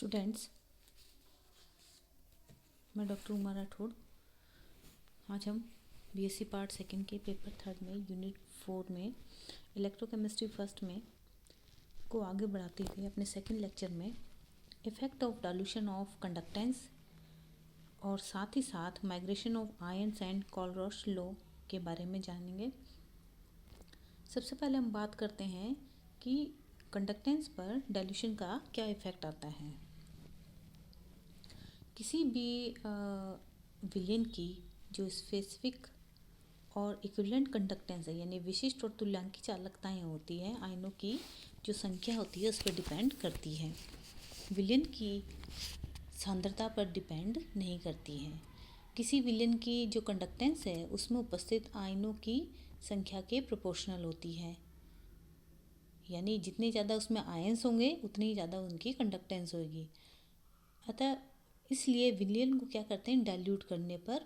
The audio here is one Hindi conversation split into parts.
स्टूडेंट्स, मैं डॉक्टर उमा राठौड़। आज हम बीएससी पार्ट सेकंड के पेपर थर्ड में यूनिट 4 में इलेक्ट्रोकेमिस्ट्री फर्स्ट में को आगे बढ़ाते हुए अपने सेकंड लेक्चर में effect of dilution of conductance और साथ ही साथ migration of ions and Kohlrausch law के बारे में जानेंगे। सबसे पहले हम बात करते हैं कि कंडक्टेंस पर डाइल्यूशन का क्या इफ़ेक्ट आता है। किसी भी विलेन की जो स्पेसिफिक और इक्विवेलेंट कंडक्टेंस है, यानी विशिष्ट और तुल्यांकी चालकताएं होती हैं, आयनों की जो संख्या होती है उस पर डिपेंड करती है, विलेन की सांद्रता पर डिपेंड नहीं करती है। किसी विलेन की जो कंडक्टेंस है उसमें उपस्थित आयनों की संख्या के प्रोपोर्शनल होती है, यानी जितने ज़्यादा उसमें आयंस होंगे उतनी ही ज़्यादा उनकी कंडक्टेंस होगी। अतः इसलिए विलेन को क्या करते हैं, डाइल्यूट करने पर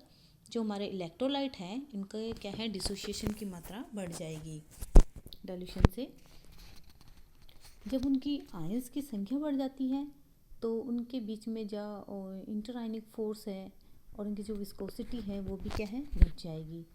जो हमारे इलेक्ट्रोलाइट हैं इनका क्या है, डिसोसिएशन की मात्रा बढ़ जाएगी डाइल्यूशन से। जब उनकी आयंस की संख्या बढ़ जाती है तो उनके बीच में जो इंटरआयनिक फोर्स है और उनकी जो विस्कोसिटी है वो भी क्या है, घट जाएगी।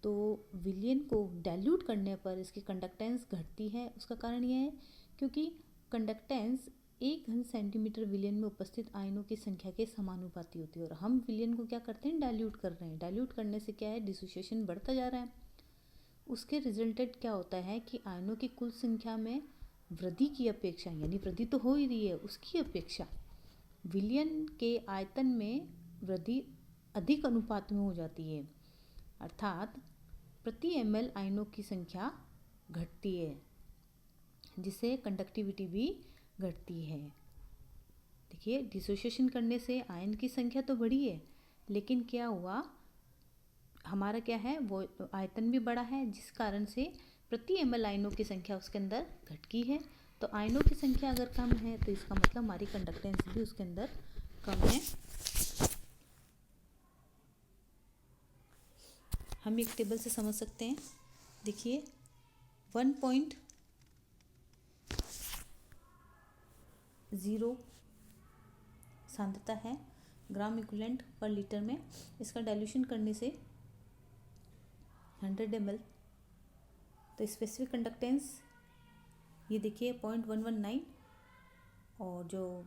तो विलेन को डाइल्यूट करने पर इसकी कंडक्टेंस घटती है। उसका कारण यह है क्योंकि कंडक्टेंस 1 घन सेंटीमीटर विलेन में उपस्थित आयनों की संख्या के समानुपाती होती है, और हम विलेन को क्या करते हैं, डाइल्यूट कर रहे हैं। डाइल्यूट करने से क्या है, डिसोसिएशन बढ़ता जा रहा है। उसके रिजल्टेड क्या होता है कि आयनों की कुल संख्या में वृद्धि की अपेक्षा, यानी वृद्धि तो हो ही रही है, उसकी अपेक्षा विलेन के आयतन में वृद्धि अधिक अनुपात में हो जाती है, अर्थात प्रति ml आयनों की संख्या घटती है, जिससे कंडक्टिविटी भी घटती है। देखिए, डिसोसिएशन करने से आयन की संख्या तो बढ़ी है, लेकिन क्या हुआ, हमारा क्या है, वो आयतन भी बढ़ा है, जिस कारण से प्रति ml आयनों की संख्या उसके अंदर घट गई है। तो आयनों की संख्या अगर कम है तो इसका मतलब हमारी कंडक्टेंस भी उसके अंदर कम है। हम एक टेबल से समझ सकते हैं। देखिए, 1.0 सांद्रता है ग्राम इक्विवेलेंट पर लीटर में। इसका डाइल्यूशन करने से 100 ml, तो स्पेसिफिक कंडक्टेंस ये देखिए 0.119, और जो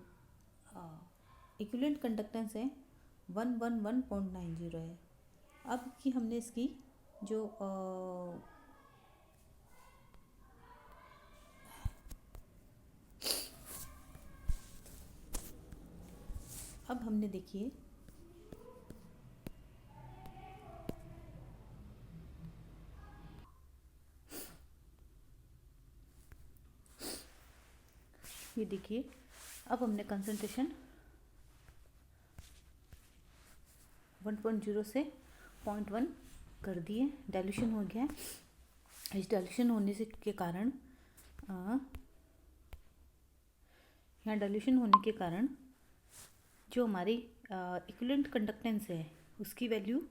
इक्विवेलेंट कंडक्टेंस है 111.90 है। अब कि हमने इसकी जो अब हमने देखिए ये देखिए, अब हमने कंसंट्रेशन 1.0 से 0.1 कर दिए, डाइल्यूशन हो गया है। इस डाइल्यूशन होने से के कारण यहाँ डाइल्यूशन होने के कारण जो हमारी इक्विवेलेंट कंडक्टेंस है उसकी वैल्यू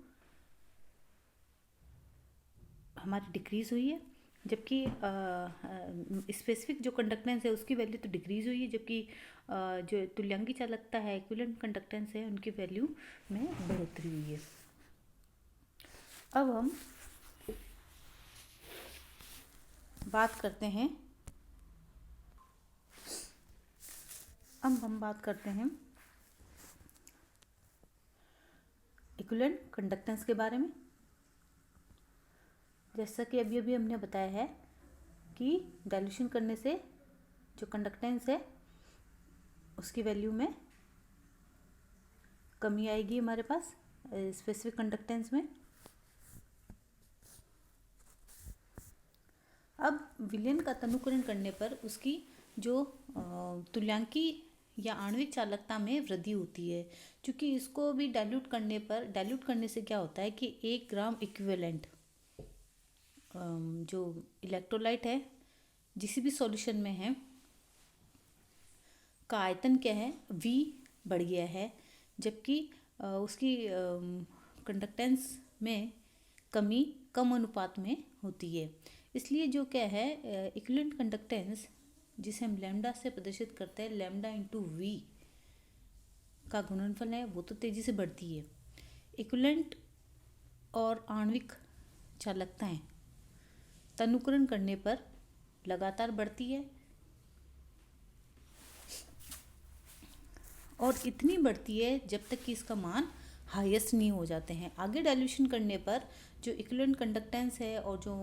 हमारी डिक्रीज़ हुई है, जबकि स्पेसिफिक जो कंडक्टेंस है उसकी वैल्यू तो डिक्रीज़ हुई है, जबकि जो तुल्यांकी चालकता है, इक्विवेलेंट कंडक्टेंस है, उनकी वैल्यू में बढ़ोतरी हुई है। अब हम बात करते हैं इक्विवेलेंट कंडक्टेंस के बारे में। जैसा कि अभी अभी हमने बताया है कि डाइल्यूशन करने से जो कंडक्टेंस है उसकी वैल्यू में कमी आएगी हमारे पास स्पेसिफिक कंडक्टेंस में। अब विलेन का तनुकरण करने पर उसकी जो तुल्यांकी या आणविक चालकता में वृद्धि होती है, क्योंकि इसको भी डाइल्यूट करने से क्या होता है कि 1 ग्राम इक्विवेलेंट जो इलेक्ट्रोलाइट है जिस भी सॉल्यूशन में है का आयतन क्या है, V बढ़ गया है, जबकि उसकी कंडक्टेंस में कमी कम अनुपात में होती है। इसलिए जो क्या है, इक्विवेलेंट कंडक्टेंस जिसे हम लैम्डा से प्रदर्शित करते हैं, लैम्डा इंटू वी का गुणनफल है, वो तो तेजी से बढ़ती है। इक्विवेलेंट और आणविक चालकताएं तनुकरण करने पर लगातार बढ़ती है और इतनी बढ़ती है जब तक कि इसका मान हाईएस्ट नहीं हो जाते हैं। आगे डाइल्यूशन करने पर जो इक्विवेलेंट कंडक्टेंस है और जो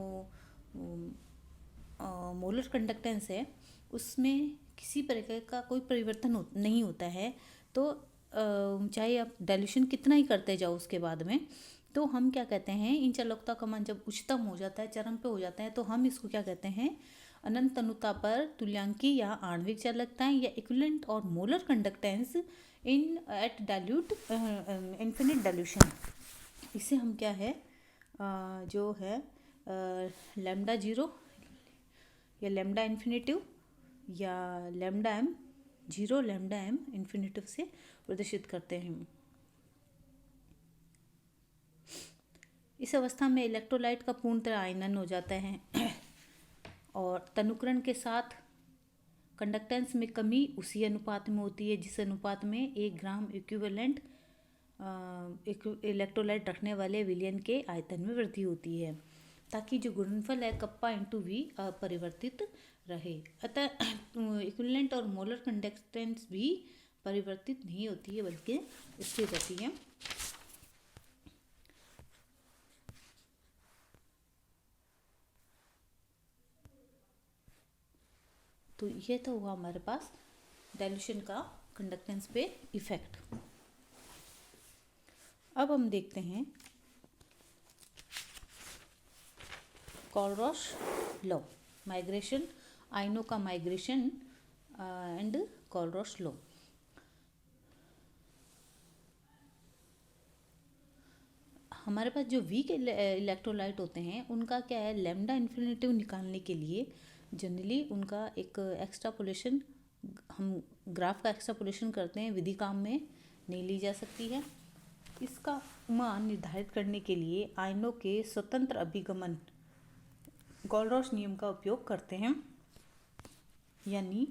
मोलर कंडक्टेंस है उसमें किसी प्रकार का कोई परिवर्तन नहीं होता है। तो चाहे आप डाइल्यूशन कितना ही करते जाओ उसके बाद में, तो हम क्या कहते हैं, इन चालकता का मान जब उच्चतम हो जाता है, चरम पे हो जाता है, तो हम इसको क्या कहते हैं, अनंत तनुता पर तुल्यांकी या आणविक चालकताएं या इक्विवेलेंट और molar conductance in at dilute infinite dilution. इसे हम क्या है जो है लैम्डा जीरो या लैम्डा इन्फिनिटिव या lambda M zero lambda M infinitive से प्रदर्शित करते हैं। इस अवस्था में इलेक्ट्रोलाइट का पूर्णतः आयनन हो जाता है और तनुकरण के साथ कंडक्टेंस में कमी उसी अनुपात में होती है जिस अनुपात में 1 ग्राम इक्विवेलेंट इलेक्ट्रोलाइट रखने वाले विलयन के आयतन में वृद्धि होती है, ताकि जो गुणनफल है कप्पा इंटू वी अपरिवर्तित रहे। अतः इक्विवेलेंट और मोलर कंडक्टेंस भी परिवर्तित नहीं होती है बल्कि स्थिर रहती है। तो ये तो हुआ हमारे पास डाइल्यूशन का कंडक्टेंस पे इफेक्ट। अब हम देखते हैं कोलरॉश लॉ, माइग्रेशन, आयनों का माइग्रेशन एंड कोलरॉश लॉ। हमारे पास जो वीक इलेक्ट्रोलाइट होते हैं उनका क्या है, लैम्डा इन्फिनिटिव निकालने के लिए जनरली उनका एक एक्सट्रापोलेशन, हम ग्राफ का एक्सट्रापोलेशन करते हैं, विधि काम में नहीं ली जा सकती है। इसका मान निर्धारित करने के लिए आयनों के स्वतंत्र अभिगमन कोलरॉश नियम का उपयोग करते हैं, यानी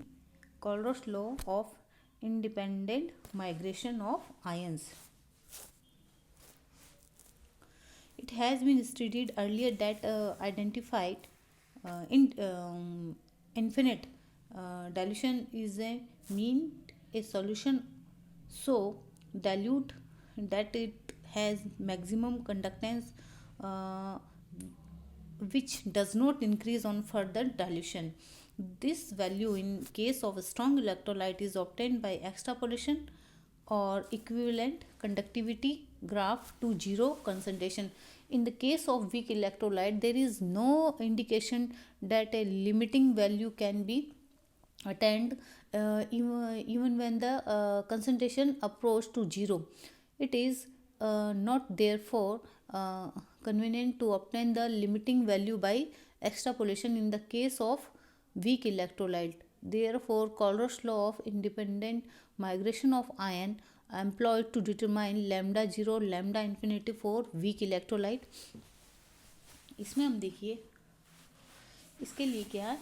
Kohlrausch law of independent migration of ions. It has been studied earlier that identified infinite dilution is a mean a solution so dilute that it has maximum conductance which does not increase on further dilution. This value in case of a strong electrolyte is obtained by extrapolation or equivalent conductivity graph to zero concentration. In the case of weak electrolyte, there is no indication that a limiting value can be attained even when the concentration approach to zero. It is not therefore convenient to obtain the limiting value by extrapolation in the case of weak electrolyte. Therefore, Kohlrausch law of independent migration of ion employed to determine lambda 0 lambda infinity for weak electrolyte। इसमें हम देखिए इसके लिए क्या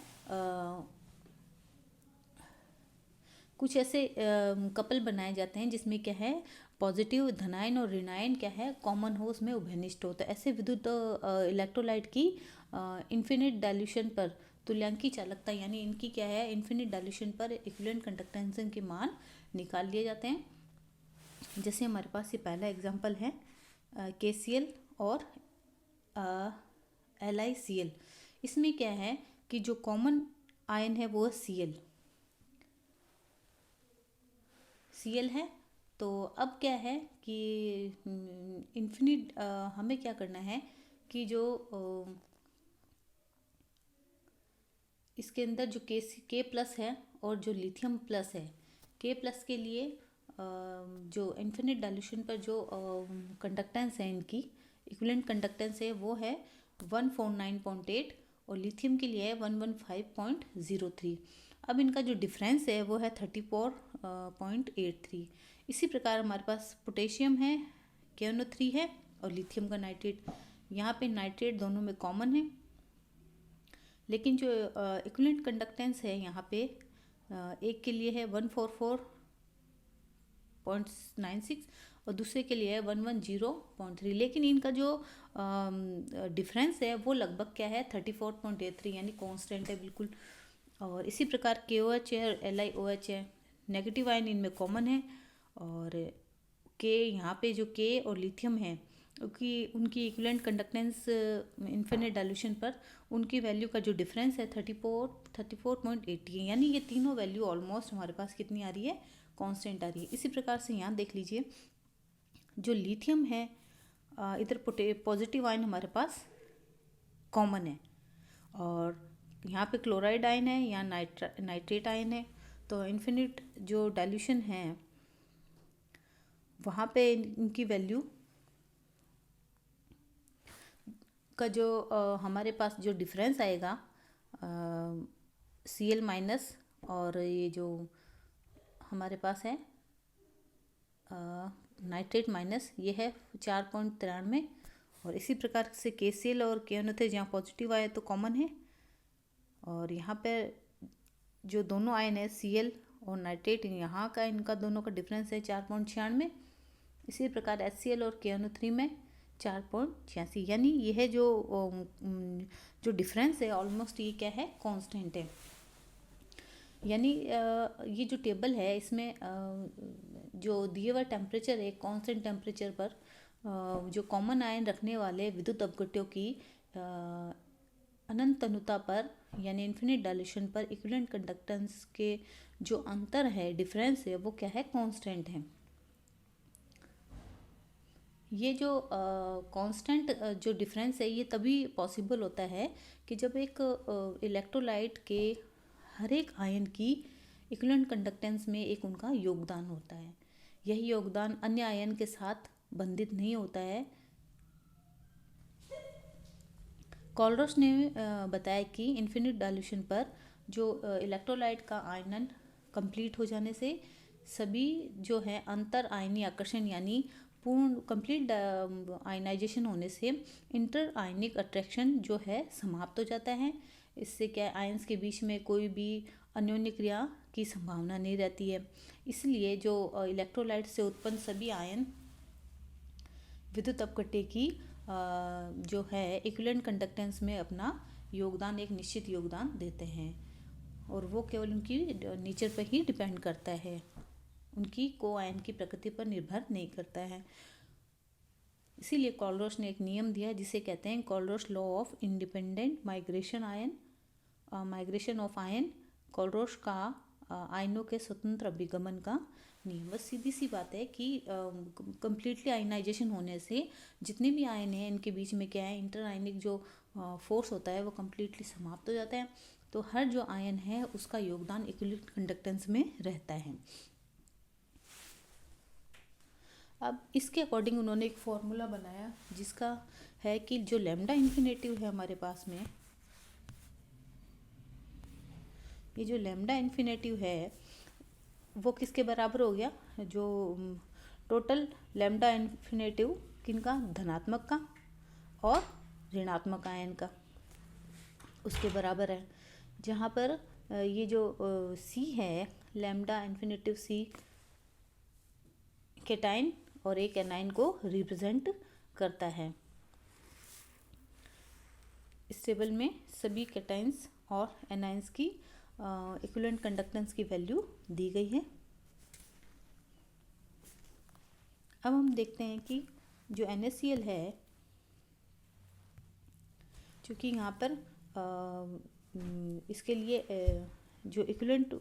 कुछ ऐसे कपल बनाए जाते हैं जिसमें क्या है, पॉजिटिव धनायन और ऋणायन क्या है, कॉमन हो, उसमें उभयनिष्ठ हो। तो ऐसे विद्युत इलेक्ट्रोलाइट की इन्फिनिट डाइल्यूशन पर तुल्यांकी चालकता, यानी इनकी क्या है, इन्फिनिट डाइल्यूशन पर इक्विवेलेंट कंडक्टेंस के मान निकाल लिए जाते हैं। जैसे हमारे पास ये पहला एग्जांपल है KCl और LiCl। इसमें क्या है कि जो कॉमन आयन है वो Cl है। तो अब क्या है कि इन्फिनिट हमें क्या करना है कि जो इसके अंदर जो K प्लस है और जो लिथियम प्लस है, K प्लस के लिए जो इन्फिनिट डाइल्यूशन पर जो कंडक्टेंस है, इनकी इक्विवेलेंट कंडक्टेंस है वो है 149.8 और लिथियम के लिए है 115.03। अब इनका जो डिफरेंस है वो है 34.83। इसी प्रकार हमारे पास पोटेशियम है, KNO3 है और लिथियम का नाइट्रेट, यहाँ पे नाइट्रेट दोनों में कॉमन है, लेकिन जो इक्विवेलेंट कंडक्टेंस है यहाँ पे एक के लिए है 144.96 और दूसरे के लिए है 110.3, लेकिन इनका जो डिफरेंस है वो लगभग क्या है 34.83, यानी कांस्टेंट है बिल्कुल। और इसी प्रकार KOH है और LiOH है, नेगेटिव आयन इनमें कॉमन है। और के यहाँ पे जो के और लिथियम है क्योंकि उनकी इक्विवेलेंट कंडक्टेंस इन्फिनिट डाइल्यूशन पर उनकी वैल्यू का जो डिफरेंस है 34.80 है, यानी ये तीनों वैल्यू ऑलमोस्ट हमारे पास कितनी आ रही है, कांस्टेंट आ रही है। इसी प्रकार से यहाँ देख लीजिए जो लिथियम है इधर पॉजिटिव आयन हमारे पास कॉमन है और यहाँ पे क्लोराइड आयन है, यहाँ नाइट्रेट आयन है। तो इन्फिनिट जो डाइल्यूशन है वहाँ पे इनकी वैल्यू का जो हमारे पास जो डिफरेंस आएगा Cl माइनस और ये जो हमारे पास है नाइट्रेट माइनस, ये है 4.93। और इसी प्रकार से KCl और KNO थे जहाँ पॉजिटिव आए तो कॉमन है। और यहाँ पर जो दोनों आयन है Cl और नाइट्रेट, यहाँ का इनका दोनों का डिफरेंस है 4.96। इसी प्रकार HCl और KNO3 में 4.86, यानी यह जो डिफरेंस है ऑलमोस्ट ये क्या है, कांस्टेंट है। यानी ये जो टेबल है इसमें जो दिए हुआ टेम्परेचर है कांस्टेंट टेम्परेचर पर जो कॉमन आयन रखने वाले विद्युत अपघट्यों की अनंत तनुता पर यानी इन्फिनिट डाइल्यूशन पर इक्विवेलेंट कंडक्टेंस के जो अंतर है, डिफरेंस है, वो क्या है, कांस्टेंट है। ये जो कांस्टेंट जो डिफरेंस है ये तभी पॉसिबल होता है कि जब एक इलेक्ट्रोलाइट के हर एक आयन की इक्विवेलेंट कंडक्टेंस में एक उनका योगदान होता है। यही योगदान अन्य आयन के साथ बंधित नहीं होता है। कोलरोस ने बताया कि इन्फिनिट डाइल्यूशन पर जो इलेक्ट्रोलाइट का आयनन कंप्लीट हो जाने से सभी जो है अंतर आयनी आकर्षण यानी पूर्ण कंप्लीट आयनाइजेशन होने से इंटर आयनिक अट्रैक्शन जो है समाप्त हो जाता है। इससे क्या आयंस के बीच में कोई भी अन्योन्य क्रिया की संभावना नहीं रहती है। इसलिए जो इलेक्ट्रोलाइट से उत्पन्न सभी आयन विद्युत अपघट्य की जो है इक्विवेलेंट कंडक्टेंस में अपना योगदान, एक निश्चित योगदान देते हैं और वो केवल उनकी नेचर पर ही डिपेंड करता है, उनकी को आयन की प्रकृति पर निर्भर नहीं करता है। इसीलिए कोलरोस ने एक नियम दिया जिसे कहते हैं Kohlrausch law of independent migration of ion. Kohlrausch का आयनों के स्वतंत्र अभिगमन का नियम। बस सीधी सी बात है कि कंप्लीटली आयनाइजेशन होने से जितने भी आयन हैं इनके बीच में क्या है, इंटर आयनिक जो फोर्स होता है वो कंप्लीटली समाप्त हो जाता है। तो हर जो आयन है उसका योगदान इक्विवेलेंट कंडक्टेंस में रहता है। अब इसके अकॉर्डिंग उन्होंने एक फॉर्मूला बनाया जिसका है कि जो लैम्डा इन्फिनेटिव है हमारे पास में, ये जो लैम्डा इन्फिनेटिव है वो किसके बराबर हो गया, जो टोटल लैम्डा इन्फिनेटिव किनका, धनात्मक का और ऋणात्मक आयन का, उसके बराबर है। जहाँ पर ये जो C है लैम्डा इन्फिनेटिव C केटाइन और एक एनाइन को रिप्रेजेंट करता है। इस टेबल में सभी केटाइंस और एनाइंस की इक्विवेलेंट कंडक्टेंस की वैल्यू दी गई है। अब हम देखते हैं कि जो NaCl है, चूँकि यहाँ पर इसके लिए जो इक्विवेलेंट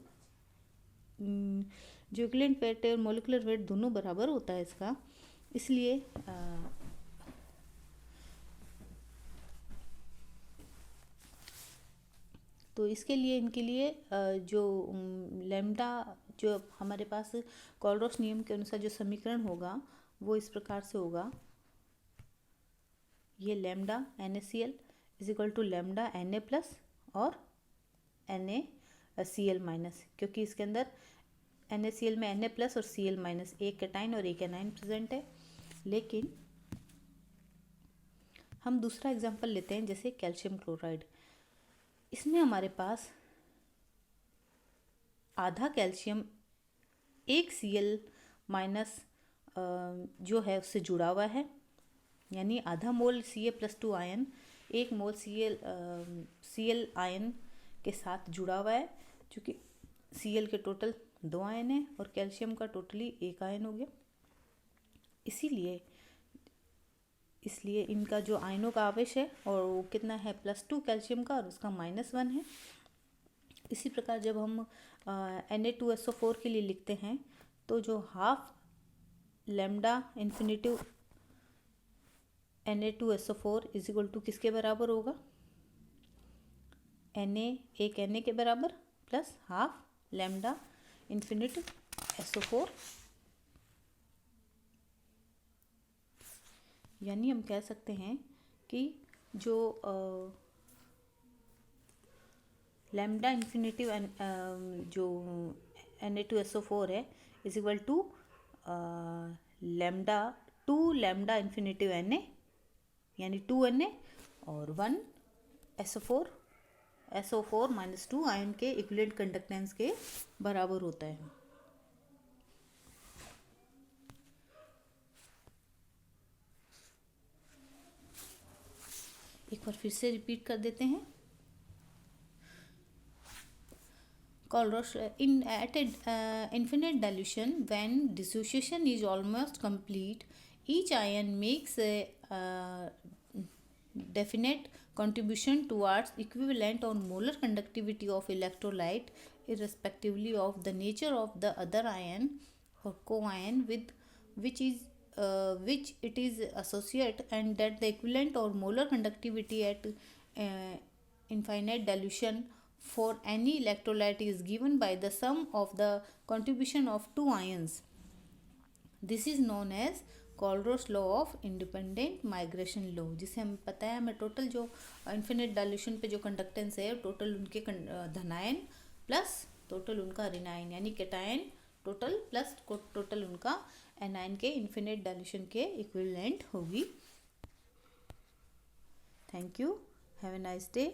वेट और मॉलिक्यूलर वेट दोनों बराबर होता है इसका, इसलिए तो इसके लिए इनके लिए जो लैम्डा जो हमारे पास कोलरोस नियम के अनुसार जो समीकरण होगा वो इस प्रकार से होगा, ये lambda NaCl is equal to lambda Na plus और NaCl माइनस, क्योंकि इसके अंदर NaCl में Na प्लस और Cl माइनस, एक कैटाइन और एक एनाइन प्रेजेंट है। लेकिन हम दूसरा एग्जांपल लेते हैं जैसे कैल्शियम क्लोराइड। इसमें हमारे पास आधा कैल्शियम एक Cl माइनस जो है उससे जुड़ा हुआ है, यानी आधा मोल Ca+2 आयन एक मोल Cl आयन के साथ जुड़ा हुआ है, क्योंकि Cl के टोटल 2 आयन है और कैल्शियम का टोटली 1 आयन हो गया। इसलिए इनका जो आयनों का आवेश है और वो कितना है +2 कैल्शियम का और उसका -1 है। इसी प्रकार जब हम Na2SO4 के लिए लिखते हैं तो जो half lambda infinitive Na2SO4 is equal to किसके बराबर होगा? एक Na के बराबर plus half lambda infinitive SO4, यानी हम कह सकते हैं कि जो लैम्डा इन्फिनिटिव जो Na2SO4 है is equal to two lambda infinitive Na, यानी 2 Na और 1 SO4 -2 आयन के इक्विवेलेंट कंडक्टेंस के बराबर होता है। एक बार फिर से रिपीट कर देते हैं। Colruyt at infinite dilution, when dissociation is almost complete, each ion makes a definite contribution towards equivalent or molar conductivity of electrolyte, irrespectively of the nature of the other ion or co-ion with which it is associate, and that the equivalent or molar conductivity at infinite dilution for any electrolyte is given by the sum of the contribution of two ions. This is known as Kohlrausch law of independent migration law, जिसे हमें पता है हमें टोटल जो इन्फिनिट डाइल्यूशन पे जो कंडक्टेंस है टोटल उनके धनायन प्लस टोटल उनका ऋणायन, यानी केटायन टोटल प्लस टोटल उनका एनायन के इन्फिनिट डाइल्यूशन के इक्विवेलेंट होगी। Thank you, have a nice day.